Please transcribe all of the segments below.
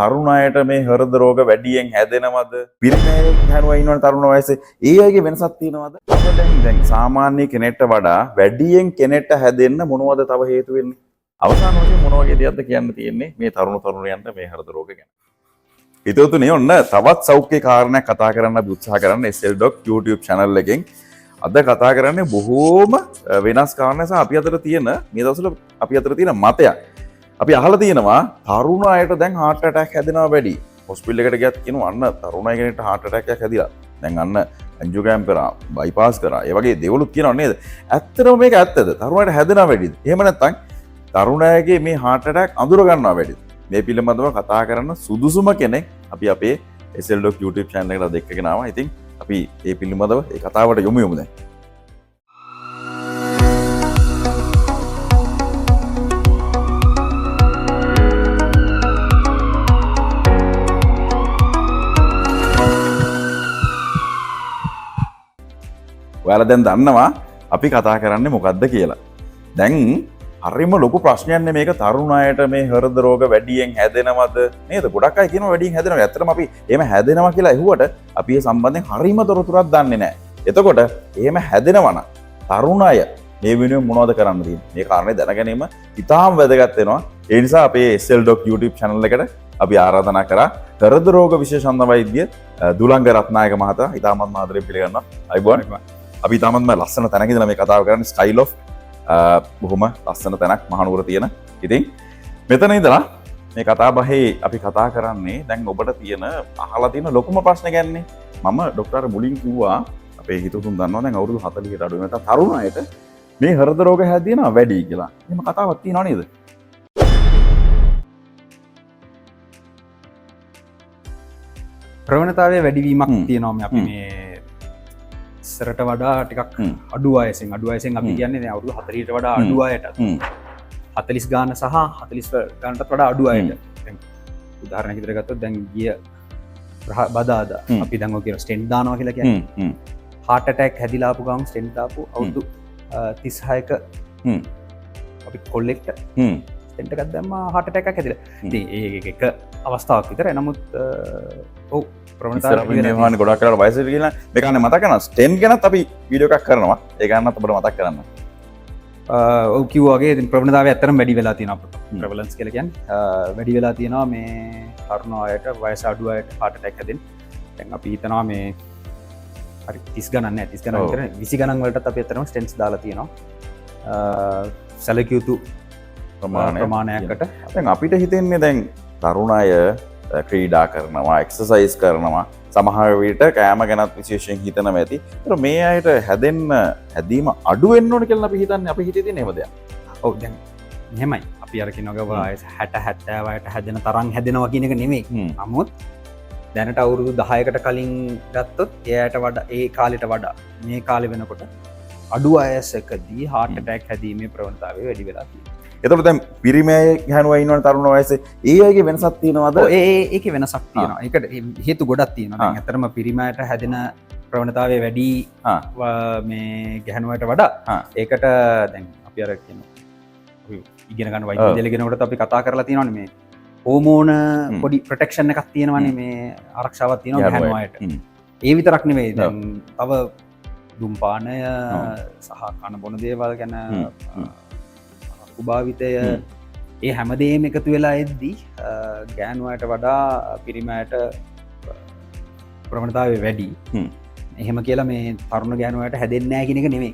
තරුණ අයට මේ හෘද රෝග වැඩියෙන් හැදෙනවද? පිරිමැය හැනුවා ඉන්නවනේ තරුණ වයසේ. ඒ අයගේ වෙනසක් තියෙනවද? දැන් සාමාන්‍ය කෙනෙක්ට වඩා වැඩියෙන් කෙනෙක්ට හැදෙන්න මොනවද තව හේතු වෙන්නේ? අවසාන වශයෙන් මොන වගේ දෙයක්ද කියන්න තියෙන්නේ මේ තරුණයන්ට මේ හෘද රෝග ගැන? හිතවතුනි ඔන්න තවත් සෞඛ්‍ය කාරණයක් කතා කරන්න අපි උත්සාහ කරන්න SL Doc YouTube channel එකෙන්. අද කතා කරන්නේ බොහෝම වෙනස් කාරණා සහ අපි අතර තියෙන මේ දවස්වල අපි අතර තියෙන මතයක්. අපි අහලා තියෙනවා තරුණ අයට දැන් heart attack හැදෙනවා වැඩි. හොස්පිටල් එකට ගියත් කියනවා අන්න තරුණ අය කෙනෙක්ට heart attack එකක් හැදිලා. දැන් අන්න angiogram කරා, bypass කරා. ඒ වගේ දේවලුත් කියනවා නේද? ඇත්තටම මේක ඇත්තද? තරුණ අයට හැදෙනවා වැඩිද? එහෙම නැත්නම් තරුණ අයගේ මේ heart attack අඳුර ගන්නවා වැඩිද? මේ පිළිබඳව කතා කරන්න සුදුසුම කෙනෙක් අපි අපේ SL Doc YouTube channel එකට දෙක්කගෙන ආවා. ඉතින් අපි ඒ පිළිබඳව ඒ කතාවට යමු දැන්. ඔයාලා දැන් දන්නවා අපි කතා කරන්නේ මොකද්ද කියලා. දැන් හරිම ලොකු ප්‍රශ්නයක් නේ මේක තරුණ අයට මේ හෘද රෝග වැඩියෙන් හැදෙනවද නේද? ගොඩක් අය කියනවා වැඩියෙන් හැදෙනවා. ඇත්තටම අපි එහෙම හැදෙනවා කියලා ඇහුවට අපි ඒ සම්බන්ධයෙන් හරිම තොරතුරක් දන්නේ නැහැ. එතකොට එහෙම හැදෙනවා නම් තරුණ අය මේ වෙනුවෙන් මොනවද කරන්න තියෙන්නේ? මේ කාරණේ දැන ගැනීම ඉතාම වැදගත් වෙනවා. ඒ නිසා අපේ SL Doc YouTube channel එකට අපි ආරාධනා කරා හෘද රෝග විශේෂඥ වෛද්‍ය දුලංග රත්නායක මහතා ඉතාමත් ආදරයෙන් පිළිගන්නවා. අයිබෝන්. අපි ඉතාමත්ම ලස්සන තැනක ඉඳලා මේ කතාව කරන්නේ ස්ටයිල් ඔෆ් බොහොම ලස්සන තැනක් මහනුවර තියෙන. ඉතින් මෙතන ඉඳලා මේ කතා බහේ අපි කතා කරන්නේ දැන් ඔබට තියෙන අහලා තියෙන ලොකුම ප්‍රශ්න ගැන්නේ. මම ડોක්ටර් මුලින් කිව්වා අපේ හිතතුන් දන්නවා දැන් අවුරුදු 40කට අඩු වෙන තරුණ අයට මේ හෘද රෝග හැදෙනවා වැඩි කියලා. එහෙම කතාවක් තියෙනව නේද? ප්‍රවණතාවයේ වැඩිවීමක් තියෙනවා මේ අපි මේ ඉස්සරට වඩා ටිකක් අඩු වයසෙන් අපි කියන්නේ දැන් අවුරුදු 40ට වඩා අඩු අයට 40 ගාන සහ 40 ගානටත් වඩා අඩු අයට දැන් උදාහරණයක් විදිහට ගත්තොත් දැන් ගිය බදාදා අපි දැන් ඔය කියන ස්ටෙන්ට් දානවා කියලා කියන්නේ heart attack හැදිලා ආපු ගමන් ස්ටෙන්ට් දාපු අවුරුදු 36ක අපි කොල්ලෙක්ට ස්ටෙන්ට් එකක් දැම්මා heart attack එකක් හැදිලා. ඉතින් ඒක අවස්ථාවක් විතරයි. නමුත් ඔව් ප්‍රවණතාවය ගොඩක් කරලා වයසට කියලා මේක අනේ මතක කරනවා ස්ටෙන්ට් ගැනත් අපි වීඩියෝ එකක් කරනවා. ඒක ගන්නත් අපිට මතක් කරන්න. ඔව් කිව්වා වගේ ඉතින් ප්‍රවණතාවය ඇත්තටම වැඩි වෙලා තියෙනවා අපිට. ප්‍රෙවලන්ස් කියලා කියන්නේ වැඩි වෙලා තියෙනවා මේ තරුණ අයට වයස අඩු අයට heart attack හැදෙන. දැන් අපි හිතනවා මේ හරි 30 ගණන් නෑ 30 ගණන් විතර 20 ගණන් වලටත් අපි ඇත්තටම ස්ටෙන්ට්ස් දාලා තියෙනවා. සැලකිය යුතු ප්‍රමාණයකට. දැන් අපිට හිතෙන්නේ දැන් තරුණ අය ක්‍රීඩා කරනවා එක්සර්සයිස් කරනවා සමහර විට කෑම ගැනත් විශේෂයෙන් හිතනවා ඇති. ඒතර මේ අයට හැදීම අඩු වෙන්න ඕන කියලා අපි හිතන්නේ අපි හිතේ තියෙන එහෙම දෙයක්. ඔව් දැන් එහෙමයි. අපි අර කියනවා වයස 60 70 වයට හැදෙන තරම් හැදෙනවා කියන එක නෙමෙයි. නමුත් දැනට අවුරුදු 10කට කලින් ගත්තොත් එයාට වඩා ඒ කාලෙට වඩා මේ කාලෙ වෙනකොට අඩු වයසකදී heart attack හැදීමේ ප්‍රවණතාවය වැඩි වෙලා තියෙනවා. එතකොට දැන් පිරිමැය හැනුවා ඉන්නවනේ තරුණ වයසේ ඒ අයගේ වෙනසක් තියෙනවද? ඒකේ වෙනසක් තියෙනවා. ඒකට හේතු ගොඩක් තියෙනවා. දැන් ඇත්තටම පිරිමැයට හැදෙන ප්‍රවණතාවය වැඩි මේ ගැහණුවට වඩා. ඒකට දැන් අපි අර කියනවා අපි ඉගෙන ගන්න වෛද්‍ය විද්‍යාලයකට අපි කතා කරලා තියෙනවානේ මේ හෝමෝන පොඩි ප්‍රොටෙක්ෂන් එකක් තියෙනවානේ මේ ආරක්ෂාවක් තියෙනවා ගැහණුවට. ඒ විතරක් නෙවෙයි දැන් තව දුම්පානය සහ කන බොන දේවල් ගැන භාවිතය ඒ හැමදේම එකතු වෙලා එද්දී ගෑනුවට වඩා පිරිමයට ප්‍රවණතාවය වැඩි. එහෙම කියලා මේ තරුණ ගෑනුවට හැදෙන්නේ නැහැ කියන එක නෙමෙයි.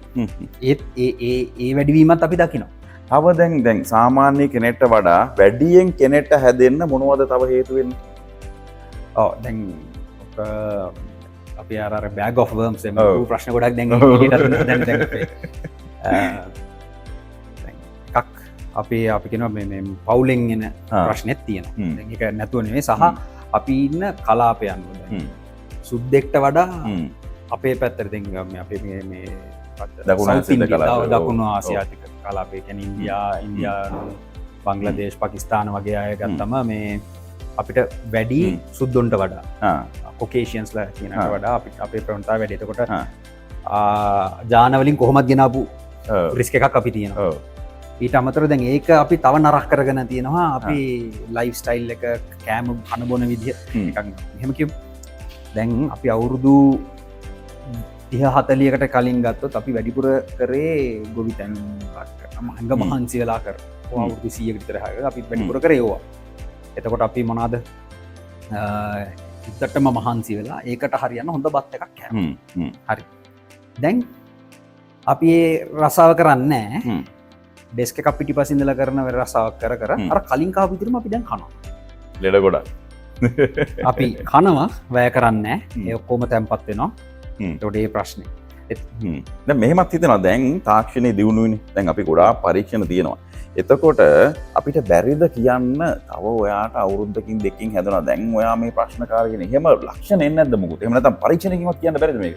ඒත් ඒ වැඩිවීමත් අපි දකිනවා. තව දැන් සාමාන්‍ය කෙනෙක්ට වඩා වැඩියෙන් කෙනෙක්ට හැදෙන්න මොනවද තව හේතු වෙන්නේ? ඔව් දැන් අපි අර බෑග් ඔෆ් වර්ම්ස් එම ප්‍රශ්න ගොඩක් දැන් අපි කියන මේ පවුලෙන් එන ප්‍රශ්නෙත් තියෙනවා. ඒක නැතුව නෙවෙයි සහ අපි ඉන්න කලාපයන් වල සුද්දෙක්ට වඩා අපේ පැත්තට දැන් අපේ මේ දකුණු ආසියාතික කලාපය කියන්නේ ඉන්දියානු බංග්ලාදේශ් පාකිස්තාන වගේ අය ගත්තම මේ අපිට වැඩි සුද්දොන්ට වඩා කොකේෂියන්ස්ලා කියනට වඩා අපේ ප්‍රවණතාවය වැඩි. එතකොට ජානවලින් කොහොමත් ගෙනාපු රිස්ක් එකක් අපි තියෙනවා. ඊට අමතර දැන් ඒක අපි තව නරක් කරගෙන තියෙනවා අපි ලයිෆ් ස්ටයිල් එක කෑම කනබොන විදිහ හෙමකිව දැන් අපි අවුරුදු 30-40කට කලින් ගත්තොත් අපි වැඩිපුර කරේ ගොවි තැනුම් මහඟ මහන්සි වෙලා කර අවුරුදු 100කට විතර අපි වැඩිපුර කරේ ඒවා. එතකොට අපි මොනවාද ඉත්තටම මහන්සි වෙලා ඒකට හරියන්න හොඳ බත් එකක් කෑම. හරි. දැන් අපි ඒ රසාව කරන්නේ නැහැ. ඩෙස්ක් එකක් පිටිපස්සින් ඉඳලා කරන රසාවක් කර අර කලින් කාපු විතරම අපි දැන් කනවා. ලෙඩ ගොඩක්. අපි කනවා වැය කරන්නේ නැහැ. ඒ ඔක්කොම තැම්පත් වෙනවා. ඒකට ඒ ප්‍රශ්නේ. දැන් මෙහෙමත් හිතෙනවා දැන් තාක්ෂණයේ දියුණුවනේ. දැන් අපි ගොඩාක් පරීක්ෂණ තියෙනවා. එතකොට අපිට බැරිද කියන්න තව ඔයාට අවුරුද්දකින් දෙකකින් හැදෙනවා දැන් ඔයා මේ ප්‍රශ්නකාරගෙන එහෙම ලක්ෂණ එන්නේ නැද්ද මොකද? එහෙම නැත්නම් පරීක්ෂණකින්වත් කියන්න බැරිද මේක?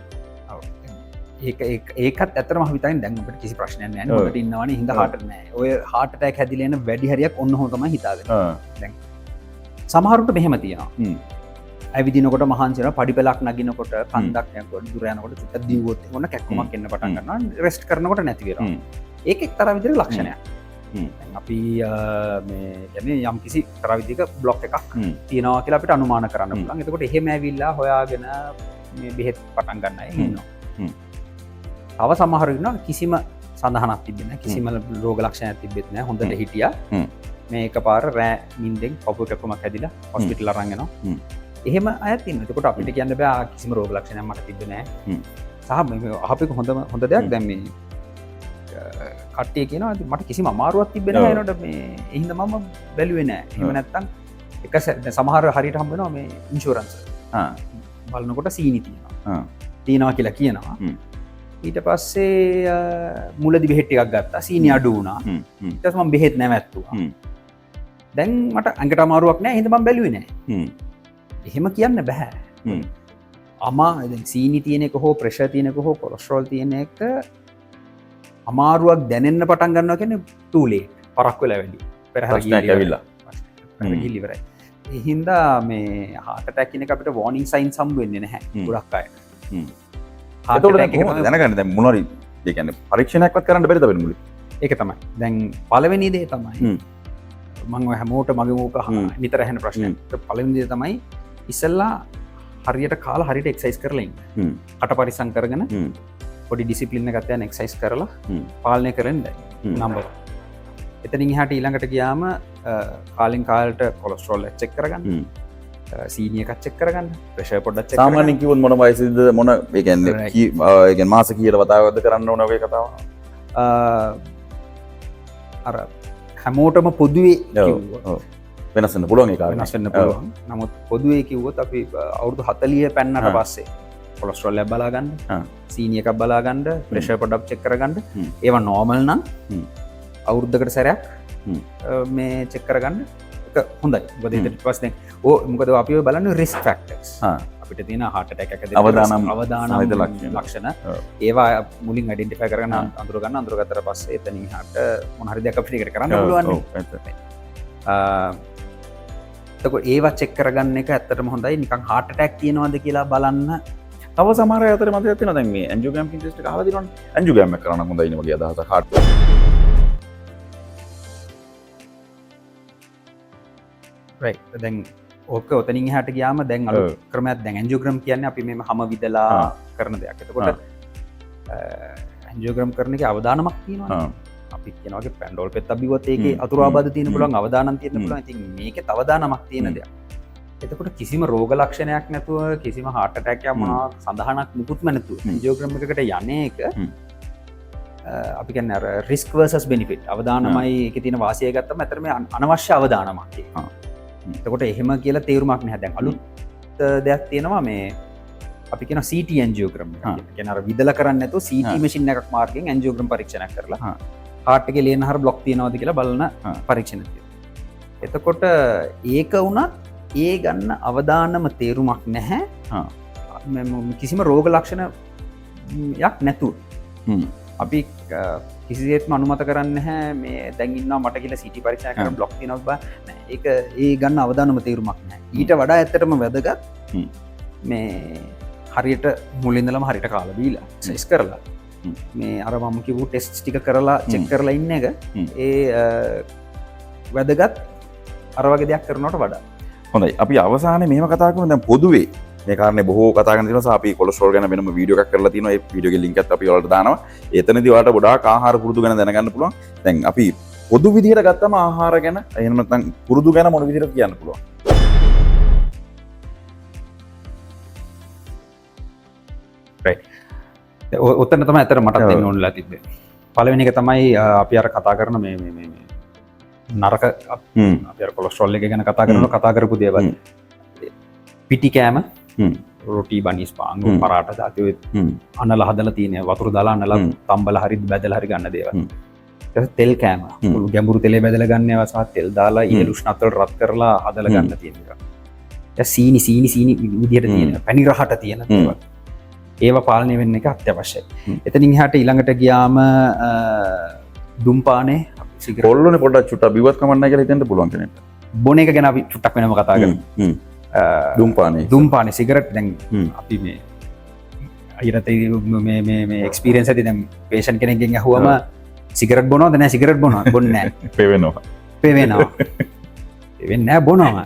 ඒකත් ඇත්තටම හිතන්නේ දැන් අපිට කිසි ප්‍රශ්නයක් නැහැ නේ. හොඳට ඉන්නවනේ හින්දා හાર્ට් නැහැ. ඔය හાર્ට් ඇටැක් හැදිලා එන වැඩි හරියක් ඔන්න ඔහොම තමයි හිතාගෙන. දැන් සමහරුන්ට මෙහෙම තියෙනවා. ඇවිදිනකොට මහන්සි වෙනවා පඩිපෙලක් නගිනකොට කන්දක් යනකොට දුර යනකොට චුට්ටක් දිව්වොත් මොන කැක්කමක් එන්න පටන් ගන්නවා. රෙස්ට් කරනකොට නැති වෙනවා. ඒක එක්තරා විදිහට ලක්ෂණයක්. අපි මේ කියන්නේ යම් කිසි එක්තරා විදිහක බ්ලොක් එකක් තියෙනවා කියලා අපිට අනුමාන කරන්න පුළුවන්. එතකොට එහෙම ඇවිල්ලා හොයාගෙන මේ බෙහෙත් පටන් ගන්න අය ඉන්නවා. තව සමහර ඉන්නවා කිසිම සඳහනක් තිබෙන්නේ නැහැ. කිසිම රෝග ලක්ෂණයක් තිබෙත් නැහැ. හොඳට හිටියා. මේ එකපාර රෑ නිින්දෙන් පපුව කැක්කමක් හැදිලා හොස්පිටල් අරන් යනවා. එහෙම අයත් ඉන්නවා. එතකොට අපිට කියන්න බෑ කිසිම රෝග ලක්ෂණයක් මට තිබෙන්නේ නැහැ. සහ මේ අහපේක හොඳ දෙයක් දැන් මේ කට්ටිය කියනවා මට කිසිම අමාරුවක් තිබෙන්නේ නැහැ නේද මේ එහෙනම් මම බැලුවේ නැහැ. එහෙම නැත්තම් එක සමහර හරියට හම්බ වෙනවා මේ ඉන්ෂුරන්ස්. බලනකොට සීනි තියෙනවා. තියෙනවා කියලා කියනවා. ඊට පස්සේ මුලදි බෙහෙත් ටිකක් ගත්තා සීනි අඩු වුණා. ඊට පස්සේ මම බෙහෙත් නැවැත්තුවා. දැන් මට ඇඟට අමාරුවක් නැහැ එහෙනම් මම බැලුවේ නැහැ. එහෙම කියන්න බෑ. දැන් සීනි තියෙන එක හෝ ප්‍රෙෂර් තියෙන එක හෝ කොලෙස්ටරෝල් තියෙන එක අමාරුවක් දැනෙන්න පටන් ගන්නවා කියන්නේ too late. පරක් වෙලා වැඩි. පෙරහැර ගිහිල්ලා. ඉවරයි. ඒ හින්දා මේ heart attack කියන එක අපිට warning signs හම්බ වෙන්නේ නැහැ. ගොඩක් අයට. දැනගන්න දැන් මොනවද ඒ කියන්නේ පරීක්ෂණයක්වත් කරන්න බැරිද වෙන මුලින්? ඒක තමයි. දැන් පළවෙනි දේ තමයි මම ඔය හැමෝට මගේ ඕක නිතර අහන ප්‍රශ්නයක්. පළවෙනි දේ තමයි ඉස්සෙල්ලා හරියට කාලා හරියට එක්සර්සයිස් කරලා ඉන්න. කට පරිස්සම් කරගෙන පොඩි ඩිසිප්ලින් එකක් ගන්න එක්සර්සයිස් කරලා පාලනය කරන්න නම්බර්. එතනින් එහාට ඊළඟට ගියාම කාලෙන් කාලට කොලෙස්ටරෝල් එක චෙක් කරගන්න. සීනි එකක් චෙක් කරගන්න. ප්‍රෙෂර් පොඩ්ඩක් චෙක් කරගන්න. සාමාන්‍යයෙන් කිව්වොත් මොන වයසේද මොන ඒ කියන්නේ මාස කීයද වතාවක්ද කරන්න ඕන ඔය කතාව? අර හැමෝටම පොදුවේ කිව්වොත් වෙනස් වෙන්න පුළුවන් ඒක. වෙනස් වෙන්න පුළුවන්. නමුත් පොදුවේ කිව්වොත් අපි අවුරුදු 40 පෙන්නට පස්සේ කොලෙස්ටරෝල් එක බලා ගන්න, සීනි එකක් බලා ගන්න, ප්‍රෙෂර් පොඩ්ඩක් චෙක් කරගන්න. ඒවා නෝමල් නම් අවුරුද්දකට සැරයක් මේ චෙක් කරගන්න එක හොඳයි. මොකද ඊට පස්සේ මොකද අපි ඔය බලන්නේ රිස්ක් ෆැක්ටර්ස්. අපිට තියෙන heart attack එකක අවදානම් ලක්ෂණ ඒවා මුලින් අයිඩෙන්ටිෆයි කරගන්න අඳුරගත්තට පස්සේ එතනින් එහාට මොන හරි දෙයක් අපිට ඒකට කරන්න පුළුවන් නේ. එතකොට ඒවා චෙක් කරගන්න එක ඇත්තටම හොඳයි. නිකන් heart attack තියෙනවද කියලා බලන්න. තව සමහර අය අතර මතයක් තියෙනවා දැන් මේ ඇන්ජියෝග්‍රෑම් ටෙස්ට් එක අහලා දිනවනේ. ඇන්ජියෝග්‍රෑම් එක කරන්න හොඳයි නේ වගේ අදහසක් heart. right. දැන් ඕක ඔතනින් එහාට ගියාම දැන් අලුත් ක්‍රමයක් දැන් ඇන්ජියෝග්‍රෑම් කියන්නේ අපි මේව හැම විදලා කරන දෙයක්. එතකොට ඇන්ජියෝග්‍රෑම් කරන එකේ අවදානමක් තියෙනවා. අපි කියනවා වගේ පැන්ඩෝල් පෙත්ත බිව්වොත් ඒකේ අතුරු ආබාධ තියෙන පුළුවන් අවදානම් තියෙන්න පුළුවන්. ඉතින් මේකේ අවදානමක් තියෙන දෙයක්. එතකොට කිසිම රෝග ලක්ෂණයක් නැතුව කිසිම heart attack එකක් මොනවා සඳහනක් මුකුත්ම නැතුව ඇන්ජියෝග්‍රෑම් එකකට යන්නේ එක අපි කියන්නේ අර risk versus benefit අවදානමයි ඒකේ තියෙන වාසිය ගත්තම ඇත්තට මේ අනවශ්‍ය අවදානමක් ඒක. එතකොට එහෙම කියලා තේරුමක් නැහැ. දැන් අලුත් දෙයක් තියෙනවා මේ අපි කියන CT ඇන්ජියෝග්‍රෑම් එක. කියන්නේ අර විදලා කරන්නේ නැතුව CT මැෂින් එකක් මාර්ගෙන් ඇන්ජියෝග්‍රෑම් පරීක්ෂණයක් කරලා heart එකේ ලේනහර බ්ලොක් තියෙනවද කියලා බලන පරීක්ෂණ තියෙනවා. එතකොට ඒක වුණත් ඒ ගන්න අවදානම තේරුමක් නැහැ. කිසිම රෝග ලක්ෂණයක් නැතුව. අපි කිසිසේත්ම අනුමත කරන්න නැහැ මේ දැන් ඉන්නවා මට කියලා CT පරීක්ෂා කරන බ්ලොක් තියෙනවා බා. ඒක ඒ ගන්න අවදානම තේරුමක් නැහැ. ඊට වඩා ඇත්තටම වැදගත් මේ හරියට මුලින්දලම හරියට කාලා බීලා එක්සර්සයිස් කරලා මේ අර මම කිව්ව ටෙස්ට් ටික කරලා චෙක් කරලා ඉන්න එක ඒ වැදගත් අර වගේ දෙයක් කරනවට වඩා. හොඳයි අපි අවසානයේ මෙහෙම කතා කරමු දැන් පොදුවේ මේ කාරණේ බොහෝ කතා කරන තියෙනවා අපි කොලෙස්ටරෝල් ගැන වෙනම වීඩියෝ එකක් කරලා තියෙනවා ඒ වීඩියෝ එකේ ලින්ක් එකත් අපි ඔයාලට දානවා එතනදී ඔයාලට ගොඩාක් ආහාර පුරුදු ගැන දැනගන්න පුළුවන් දැන් අපි පොදු විදිහට ගත්තම ආහාර ගැන එහෙම නැත්නම් පුරුදු ගැන මොන විදිහට කියන්න පුළුවන් ඔත්තන තමයි ඇතර මට දෙන්න ඕනලා තිබ්බේ. පළවෙනි එක තමයි අපි අර කතා කරන මේ නරක අපි අර කොලෙස්ටරෝල් එක ගැන කතා කරනවා කතා කරපු දේවල්. පිටි කෑම රොටි බනිස් පාංගු පරාට දාති ඔය අනල හදලා තියෙන වතුර දාලා අනලා තම්බලා හරි බැදලා හරි ගන්න දේවල්. ඊට තෙල් කෑම ගැඹුරු තෙලේ බැදලා ගන්න ඒවා සහ තෙල් දාලා ඉහළ උෂ්ණත්වයට රත් කරලා හදලා ගන්න තියෙන එක. සීනි විදිහට තියෙන පැණි රහට තියෙන දේවල්. ඒවා පාලනය වෙන්න එක අත්‍යවශ්‍යයි. එතනින් එහාට ඊළඟට ගියාම දුම්පානේ සිගරට් කොල්ලෝනේ පොඩ්ඩක් චුට්ටක් බිව්වත් කමක් නැහැ කියලා හිතෙන්න පුළුවන් කෙනෙක්ට. බොන එක ගැන අපි චුට්ටක් වෙනම කතා කරමු. දුම්පානේ සිගරට් දැන් අපි මේ අයිරත මේ එක්ස්පීරියන්ස් ඇති දැන් පේෂන්ට් කෙනෙක්ගෙන් අහුවම සිගරට් බොනවද නැහැ සිගරට් බොනවද බොන්නේ නැහැ. පෙවෙනවා. පෙවෙන්නේ නැහැ බොනවා.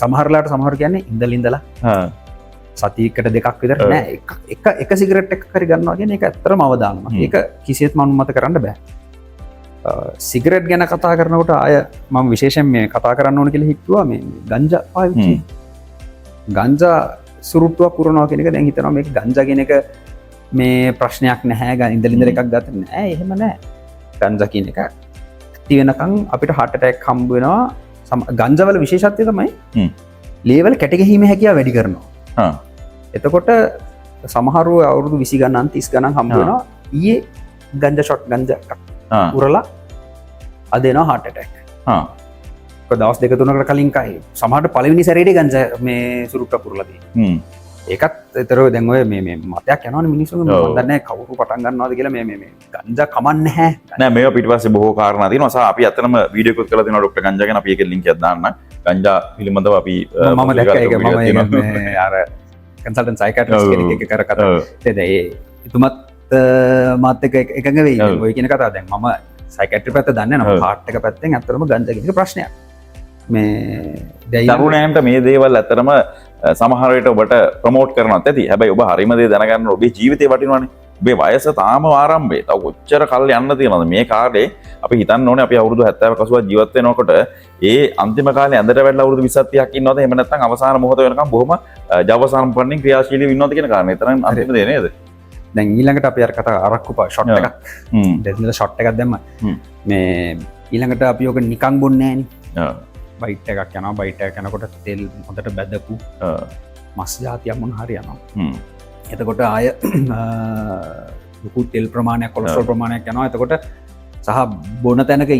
සමහරලාට සමහර කියන්නේ ඉඳලා සතියකට දෙකක් විතර නෑ එක සිගරට් එක හරි ගන්නවා කියන එක ඇත්තටම අවදානම. ඒක කිසිසේත් මම මත කරන්න බෑ. සිගරට් ගැන කතා කරනකොට ආය මම විශේෂයෙන් මේ කතා කරන්න ඕන කියලා හිතුවා මේ ගංජා පාවිච්චි. ගංජා සුරුට්ටුවක් පුරනවා කියන එක දැන් හිතනවා මේක ගංජා කියන එක මේ ප්‍රශ්නයක් නැහැ. ඉඳලා එකක් ගත නෑ එහෙම නෑ. ගංජා කියන එක ඇති වෙනකන් අපිට heart attack හම්බ වෙනවා. ගංජා වල විශේෂත්වය තමයි ලේවල් කැට ගැහිම හැකියාව වැඩි කරනවා. එතකොට සමහරුව අවුරුදු 20 ගණන් 30 ගණන් හම්බ වෙනවා ඊයේ ගංජා ෂොට් ගංජා උරලා අද එනවා heart attack. දවස් දෙක තුනකට කලින් කයි සමහරට පළවෙනි සැරේට ගංජා මේ සුරුට්ට පුරලා තියෙනවා. ඒකත් ඒතර දැන් ඔය මේ මතයක් යනවනේ මිනිස්සුන්ගේ මම දන්නේ නැහැ කවුරු පටන් ගන්නවද කියලා මේ ගංජා කමන්නේ නැහැ. නෑ මේවා පිටිපස්සේ බොහෝ කාරණා තියෙනවා. සහ අපි අතනම වීඩියෝ එකක් කරලා තියෙනවා ડોක්ටර් ගංජා ගැන අපි ඒකේ ලින්ක් එකක් දාන්න. ගංජා පිළිබඳව අපි මම දැක්ක ඒක මම මේ අර කන්සල්ටන්ට් සයිකියාට්‍රිස්ට් කෙනෙක් එක්ක කර කතා ඒ එතුමත් මාත් එක්ක එකඟ වෙයි ඔය කියන කතාව. දැන් මම සයිකියාට්‍රි පැත්ත දන්නේ නැහැ. නම් හાર્ට් එක පැත්තෙන් ඇත්තටම ගංජා කියන එක ප්‍රශ්නයක්. මේ තරුණයන්ට මේ දේවල් ඇත්තටම සමහර විට ඔබට ප්‍රොමෝට් කරනවත් ඇති. හැබැයි ඔබ හරිම දේ දැනගන්න ඔබේ ජීවිතේ වටිනවනේ. ඔබේ වයස තාම ආරම්භයේ. තව කොච්චර කල් යන්න තියෙනවද මේ කාලේ? අපි හිතන්න ඕනේ අපි අවුරුදු 70 80 ජීවත් වෙනකොට ඒ අන්තිම කාලේ ඇඳට වැටලා අවුරුදු 20 30ක් ඉන්නවද? එහෙම නැත්නම් අවසාන මොහොත වෙනකම් බොහොම ජව සම්පන්නින් ක්‍රියාශීලීව ඉන්නවද කියන කාරණේ. තරම් අන්තිම දේ නේද? දැන් ඊළඟට අපි අර කතා අරක්කු ෂොට් එකක්. දෙන්න ෂොට් එකක් දැම්ම. මේ ඊළඟට අපි ඔක නිකන් බොන්නේ නෑනේ. බයිට් එකක් යනවා බයිට් එකක් යනකොට තෙල් හොඳට බැදපු මස් ජාතියක් මොන හරි යනවා. එතකොට ආය ලොකු තෙල් ප්‍රමාණයක් කොලෙස්ටරෝල් ප්‍රමාණයක් යනවා. එතකොට සහ බොන තැනක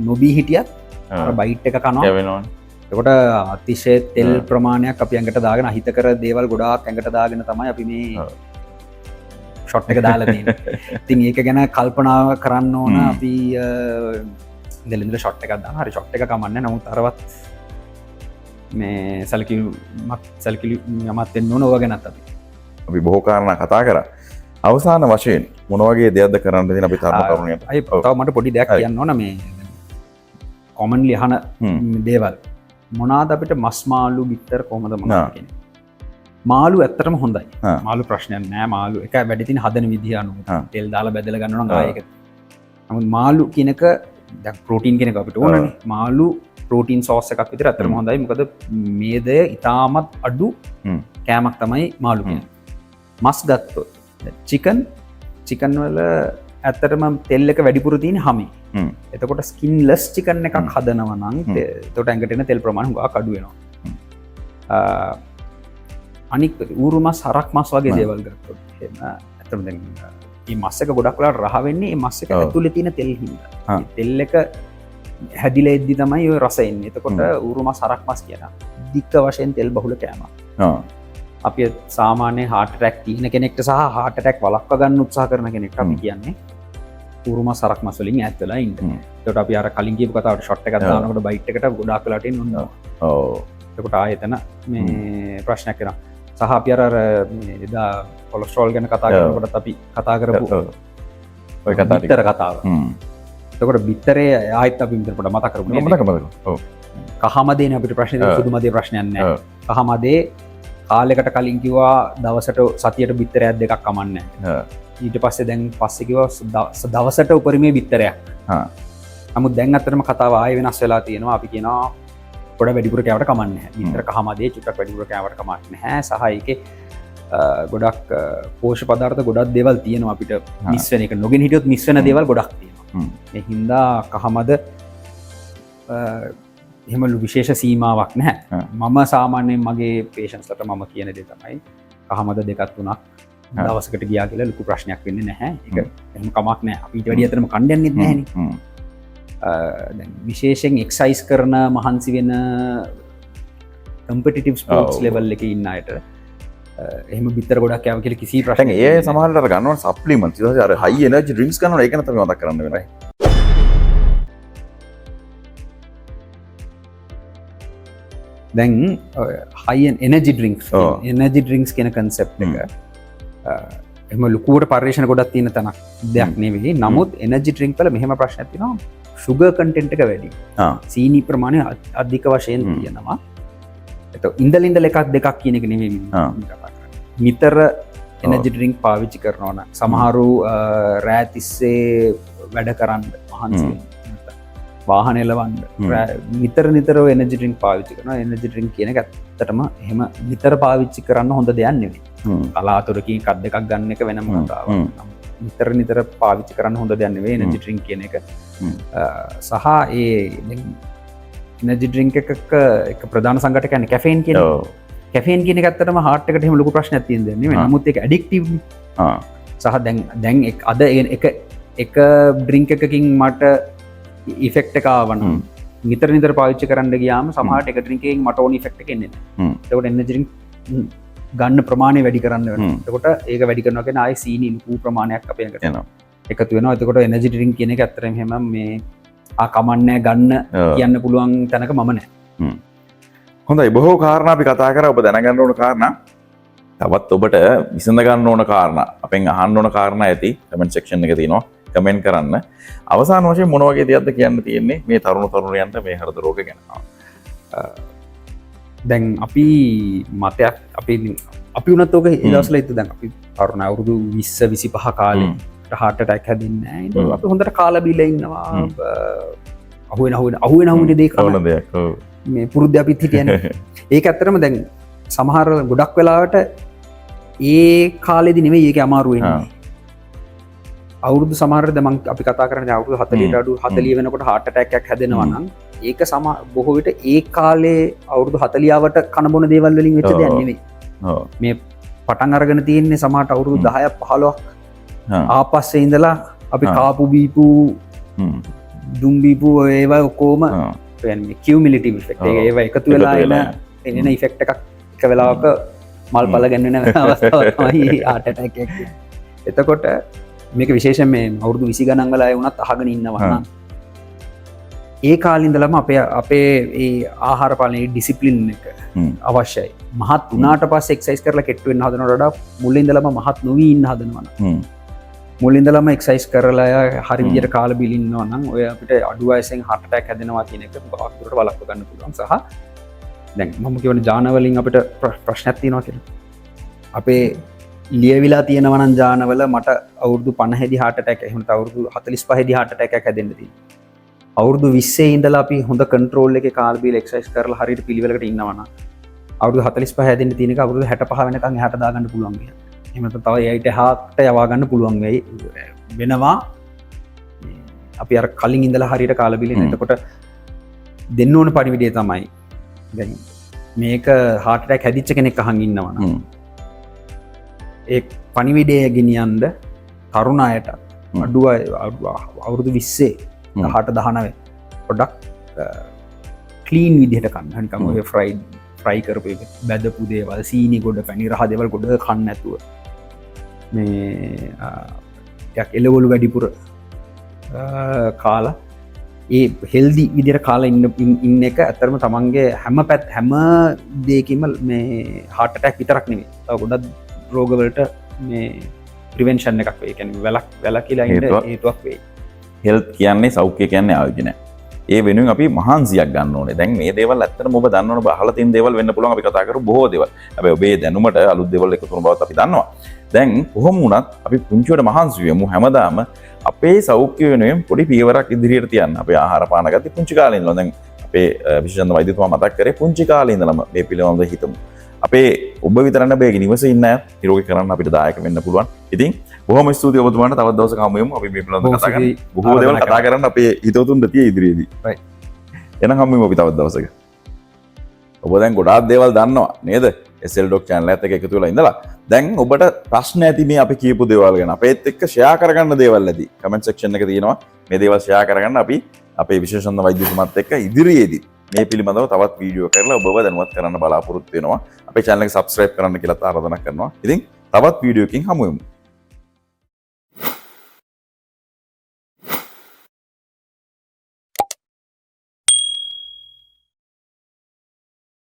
නොබී හිටියත් අර බයිට් එක කනවා. එතකොට අතිශය තෙල් ප්‍රමාණයක් අපි ඇඟට දාගෙන අහිතකර දේවල් ගොඩාක් ඇඟට දාගෙන තමයි අපි මේ ෂොට් එක දාලා තියෙන්නේ. ඉතින් ඒක ගැන කල්පනා කරන්න ඕන අපි ඉඳලා ෂොට් එකක් දාන හරි ෂොට් එක කමන්නේ. නමුත් අරවත් මේ සැලකිලිමත් වෙන්න ඕන ඕවා ගැනත් අපි බොහෝ කාරණා කතා කරා. අවසාන වශයෙන් මොන වගේ දෙයක්ද කරන්න දෙන අපි තරුණයන්ට? අය තව මට පොඩි දෙයක් කියන්න ඕන. මේ කොමන්ලි අහන දේවල් මොනවාද අපිට මස් මාළු බිත්තර කොහමද මොනවද කියන්නේ? මාළු ඇත්තටම හොඳයි. මාළු ප්‍රශ්නයක් නෑ. මාළු එක වැඩි තියෙන හදන විදිහ අනුව තෙල් දාලා බැදලා ගන්නවා නම් ආයෙක. නමුත් මාළු කියනක දැන් ප්‍රෝටීන් කෙනෙක් අපිට ඕනනේ. මාළු ප්‍රෝටීන් සෝස් එකක් විතර ඇත්තටම හොඳයි. මොකද මේදය ඉතාමත් අඩු කෑමක් තමයි මාළු කියන්නේ. මස් ගත්තොත් චිකන් වල ඇත්තටම තෙල් එක වැඩිපුර තියෙන හමේ. එතකොට ස්කින්ලස් චිකන් එකක් හදනවා නම් එතකොට ඇඟට එන තෙල් ප්‍රමාණය හුඟක් අඩු වෙනවා. අනික් ඌරු මස් හරක් මස් වගේ දේවල් ගත්තොත් එහෙම ඇත්තටම දැන් මේ මස් එක ගොඩක් වෙලාවට රහ වෙන්නේ මේ මස් එක ඇතුලේ තියෙන තෙල් හින්දා. තෙල් එක හැදිලා එද්දි තමයි ඔය රස එන්නේ. එතකොට ඌරු මස් හරක් මස් කියන දික්ක වශයෙන් තෙල් බහුල කෑමක්. අපි සාමාන්‍ය heart attack තියෙන කෙනෙක්ට සහ heart attack වළක්වා ගන්න උත්සාහ කරන කෙනෙක්ට අපි කියන්නේ ඌරු මස් හරක් මස් වලින් ඈත් වෙලා ඉන්න. එතකොට අපි අර කලින් කියපු කතාවට ෂොට් එකක් දානකොට බයිට් එකට ගොඩාක් වෙලාට එන්න ඕන. එතකොට ආයෙතන මේ ප්‍රශ්නයක් එනවා. සහ අපි අර එදා කොලස්ට්‍රෝල් ගැන කතා කරනකොට අපි කතා කරපු ඔය කතා බිත්තර කතාව. එතකොට බිත්තරේ ආයෙත් අපි මෙතනට මතක් කරමු. මතක. කහමදේන අපිට ප්‍රශ්න සුදුමදේ ප්‍රශ්නයක් නැහැ. කහමදේ කාලෙකට කලින් කිව්වා දවසට සතියට බිත්තරයක් දෙකක් කමන්නේ නැහැ. ඊට පස්සේ දැන් පස්සේ කිව්වා දවසට උපරිමයේ බිත්තරයක්. නමුත් දැන් අතරම කතාව ආයෙ වෙනස් වෙලා තියෙනවා. අපි කියනවා පොඩ වැඩිපුර කෑවට කමන්නේ නැහැ. බිත්තර කහමදේ චුට්ටක් වැඩිපුර කෑවට කමන්නේ නැහැ. සහ ඒකේ ගොඩක් පෝෂ්‍ය පදාර්ථ ගොඩක් දේවල් තියෙනවා අපිට මිස් වෙන එක. නොගෙන හිටියොත් මිස් වෙන දේවල් ගොඩක් තියෙනවා. ඒ හින්දා කහමද එහෙමලු විශේෂ සීමාවක් නැහැ. මම සාමාන්‍යයෙන් මගේ පේෂන්ස්ලට මම කියන දේ තමයි කහමද දෙකක් තුනක් දවසකට ගියා කියලා ලොකු ප්‍රශ්නයක් වෙන්නේ නැහැ. ඒක එහෙම කමක් නැහැ. අපි ඊට වැඩි අතරම කන්න යන්නෙත් නැහැනේ. දැන් විශේෂයෙන් එක්සයිස් කරන මහන්සි වෙන කම්පිටිටිව් ස්පෝර්ට්ස් ලෙවල් එකේ ඉන්න අයට එහෙම බිත්තර ගොඩක් කෑව කියලා කිසි ප්‍රශ්නයක් නැහැ. ඒ සමහරවිට ගන්නවා සප්ලිමන්ට්ස්. ඊට පස්සේ අර හයි එනර්ජි ඩ්‍රින්ක්ස් ගන්නවා. ඒක නම් තමයි මතක් කරන්න වෙන්නේ. දැන් හයින් එනජි ඩ්‍රින්ක්ස් එනජි ඩ්‍රින්ක්ස් කියන කන්සෙප් එක එම ලොකුවට පර්යේෂණ ගොඩක් තියෙන තැනක් දෙයක් නෙවෙයි. නමුත් එනජි ඩ්‍රින්ක් වල මෙහෙම ප්‍රශ්නයක් තියෙනවා. ෂුගර් කන්ටෙන්ට් එක වැඩි. සීනි ප්‍රමාණය අධික වශයෙන් තියෙනවා. එතකොට ඉඳලින්දල එකක් දෙකක් කියන එක නෙවෙයි නිතර එනජි ඩ්‍රින්ක් පාවිච්චි කරනවා නම් සමහරු රෑ තිස්සේ වැඩ කරන්න මහන්සි වාහන එලවන්න නිතර එනජි ඩ්‍රින්ක් පාවිච්චි කරනවා. එනජි ඩ්‍රින්ක් කියන එක ඇත්තටම එහෙම නිතර පාවිච්චි කරන්න හොඳ දෙයක් නෙවෙයි. කලාතුරකින් එකක් දෙකක් ගන්න එක වෙනම කතාවක්. නිතර පාවිච්චි කරන්න හොඳ දෙයක් නෙවෙයි එනජි ඩ්‍රින්ක් කියන එක. සහ ඒ එනජි ඩ්‍රින්ක් එකක එක ප්‍රධාන සංඝටක කියන්නේ කැෆේන් කියන එක. කැෆේන් කියන එක ඇත්තටම හાર્ට් එකට එහෙම ලොකු ප්‍රශ්නයක් තියෙන දෙයක් නෙවෙයි. නමුත් ඒක ඇඩික්ටිව්. සහ දැන් අද එක ඩ්‍රින්ක් එකකින් මට ඉෆෙක්ට් එක ආවනම් නිතර පාවිච්චි කරන්න ගියාම සමහරට එක ඩ්‍රින්ක් එකකින් මට ඕන ඉෆෙක්ට් එක එන්නේ නැහැ. එතකොට එනර්ජි ඩ්‍රින්ක් ගන්න ප්‍රමාණය වැඩි කරන්න වෙනවා. එතකොට ඒක වැඩි කරනවා කියන්නේ ආයේ සීනි ලොකු ප්‍රමාණයක් අපේ එකට එනවා. එකතු වෙනවා. එතකොට එනර්ජි ඩ්‍රින්ක් කියන එක ඇත්තටම එහෙම මේ කමන්නේ ගන්න කියන්න පුළුවන් තැනක මම නැහැ. හොඳයි. බොහෝ කාරණා අපි කතා කරා. ඔබ දැනගන්න ඕන කාරණා තවත් ඔබට විසඳ ගන්න ඕන කාරණා අපෙන් අහන්න ඕන කාරණා ඇති කමෙන්ට් සෙක්ෂන් එකේ තියෙනවා. කමෙන්ට් කරන්න. අවසාන වශයෙන් මොන වගේ දෙයක්ද කියන්න තියෙන්නේ මේ තරුණයන්ට මේ හෘද රෝග ගැන? දැන් අපි මතයක් අපි උනත් ඔක ඒ දවස්වල ඉත දැන් අපි තරුණ අවුරුදු 20 25 කාලේ heart attack හැදෙන්නේ නැහැ. අපි හොඳට කාලා බීලා ඉන්නවා. අහුවෙන දේ කරන දෙයක්. මේ පුරුද්ද අපිත් හිටියනේ. ඒක ඇත්තටම දැන් සමහර ගොඩක් වෙලාවට ඒ කාලෙදි නෙවෙයි ඒකේ අමාරු වෙන්නේ. අවුරුදු සමහරද මං අපි කතා කරන අවුරුදු 40ට අඩු 40 වෙනකොට heart attack එකක් හැදෙනවා නම් ඒක බොහෝ විට ඒ කාලේ අවුරුදු 40වට කන බොන දේවල් වලින් වෙච්ච දෙයක් නෙවෙයි. මේ පටන් අරගෙන තියෙන්නේ සමහරට අවුරුදු 10ක් 15ක් ආපස්සේ ඉඳලා අපි කාපු බීපු දුම් බීපු ඒවා ඔක්කොම කියන්නේ කියුමුලටිව් ඉෆෙක්ට් එක ඒවා එකතු වෙලා එන ඉෆෙක්ට් එකක් එක වෙලාවක මල්පල ගැන්වෙන අවස්ථාවක් තමයි heart attack එක. එතකොට මේක විශේෂයෙන් මේ අවුරුදු 20 ගණන් වල අය වුණත් අහගෙන ඉන්නවා නම් ඒ කාලේ ඉඳලම අපේ ඒ ආහාර පාලනයේ ඩිසිප්ලින් එක අවශ්‍යයි. මහත් වුණාට පස්සේ එක්සර්සයිස් කරලා කෙට්ටු වෙන්න හදනවට වඩා මුලින් ඉඳලම මහත් නොවි ඉන්න හදනවා නම් මුලින් ඉඳලම එක්සර්සයිස් කරලා හරි විදියට කාලා බීලා ඉන්නවා නම් ඔය අපිට අඩු වයසෙන් heart attack හැදෙනවා කියන එක ගොඩක් දුරට වළක්ව ගන්න පුළුවන්. සහ දැන් මම කියන ජාන වලින් අපිට ප්‍රශ්නයක් තියෙනවා කියලා. අපේ ලියවිලා තියෙනවා නම් ජානවල මට අවුරුදු 50 දී heart attack එහෙම නැත්නම් අවුරුදු 45 දී heart attack එකක් හැදෙන්න තියෙනවා. අවුරුදු 20 ඉඳලා අපි හොඳ කන්ට්‍රෝල් එකේ කාල් බීලා එක්සර්සයිස් කරලා හරියට පිළිවෙලකට ඉන්නවා නම් අවුරුදු 45 හැදෙන්න තියෙන එක අවුරුදු 65 වෙනකන් එහාට දාගන්න පුළුවන් වෙනවා. එහෙම නැත්නම් තව 8ට යවා ගන්න පුළුවන් වෙනවා. අපි අර කලින් ඉඳලා හරියට කාලා බීලා ඉන්න. එතකොට දෙන්න ඕන පරිවිඩය තමයි දැන් මේක heart attack හැදිච්ච කෙනෙක් අහන් ඉන්නවා නම් ඒ පණිවිඩය ගෙනියන්න තරුණ අයට අඩුව අවුරුදු 20 19 පොඩක් ක්ලීන් විදිහට කන්න. නිකන් ඔය ෆ්‍රයි කරපු බැදපු දේවල් සීනි ගොඩ පැණි රහ දේවල් ගොඩ කන්න නැතුව මේ යක් එළවලු වැඩිපුර කාලා ඒ හෙල්දි විදිර කාල ඉන්න එක ඇතරම තමන්ගේ හැම දේකම මේ හාටටැක් විතරක් නෙවේ තව ගොඩත් රෝගවලට මේ ප්‍රිවෙන්ෂන් එකක් වේ කැන වැල කියලා හේතුවක් වේ හෙල්ත් කියන්නේ සෞඛ්‍ය කියන්නේ ආයෝජනය ඒ වෙනුවෙන් අපි මහන්සියක් ගන්න ඕනේ. දැන් මේ දේවල් ඇත්තටම ඔබ දන්නවනේ ඔබ අහලා තියෙන දේවල් වෙන්න පුළුවන් අපි කතා කරපු බොහෝ දේවල්. හැබැයි ඔබේ දැනුමට අලුත් දේවල් එකතු කරන බවත් අපි දන්නවා. දැන් කොහොම වුණත් අපි පුංචිවට මහන්සි වෙමු හැමදාම අපේ සෞඛ්‍ය වෙනුවෙන් පොඩි පියවරක් ඉදිරියට තියන්න. අපේ ආහාර පාන ගත්තේ පුංචි කාලේ ඉඳලා. දැන් අපේ විශේෂඥ වෛද්‍යතුමා මතක් කරේ පුංචි කාලේ ඉඳලම මේ පිළිබඳව හිතමු. අපේ ඔබ විතරක් නෙවෙයි නිවසේ ඉන්න අය නිරෝගී කරන්න අපිට දායක වෙන්න පුළුවන්. ඉතින් බොහොම ස්තුතියි ඔබතුමාට තවත් දවසක හමු වෙමු. අපි මේ පිළිබඳව කතා කරමු. බොහෝ දේවල් කතා කරන්න අපේ හිතවතුන්ට තියෙයි ඉදිරියේදී. right එහෙනම් හමු වෙමු අපි තවත් දවසක. ඔබ දැන් ගොඩාක් දේවල් දන්නවා නේද? SL Doc channel එකත් එක්ක එකතු වෙලා ඉඳලා. දැන් ඔබට ප්‍රශ්න ඇති මේ අපි කියපු දේවල් ගැන. අපේත් එක්ක share කරගන්න දේවල් ඇති. comment section එකේ තියෙනවා. මේ දේවල් share කරගන්න අපි අපේ විශේෂඥ වෛද්‍යතුමාත් එක්ක ඉදිරියේදී මේ පිළිබඳව තවත් වීඩියෝ කරලා ඔබව දැනුවත් කරන්න බලාපොරොත්තු වෙනවා. අපේ channel එක subscribe කරන්න කියලා ආරාධනා කරනවා. ඉතින් තවත් වීඩියෝකින් හමු වෙමු.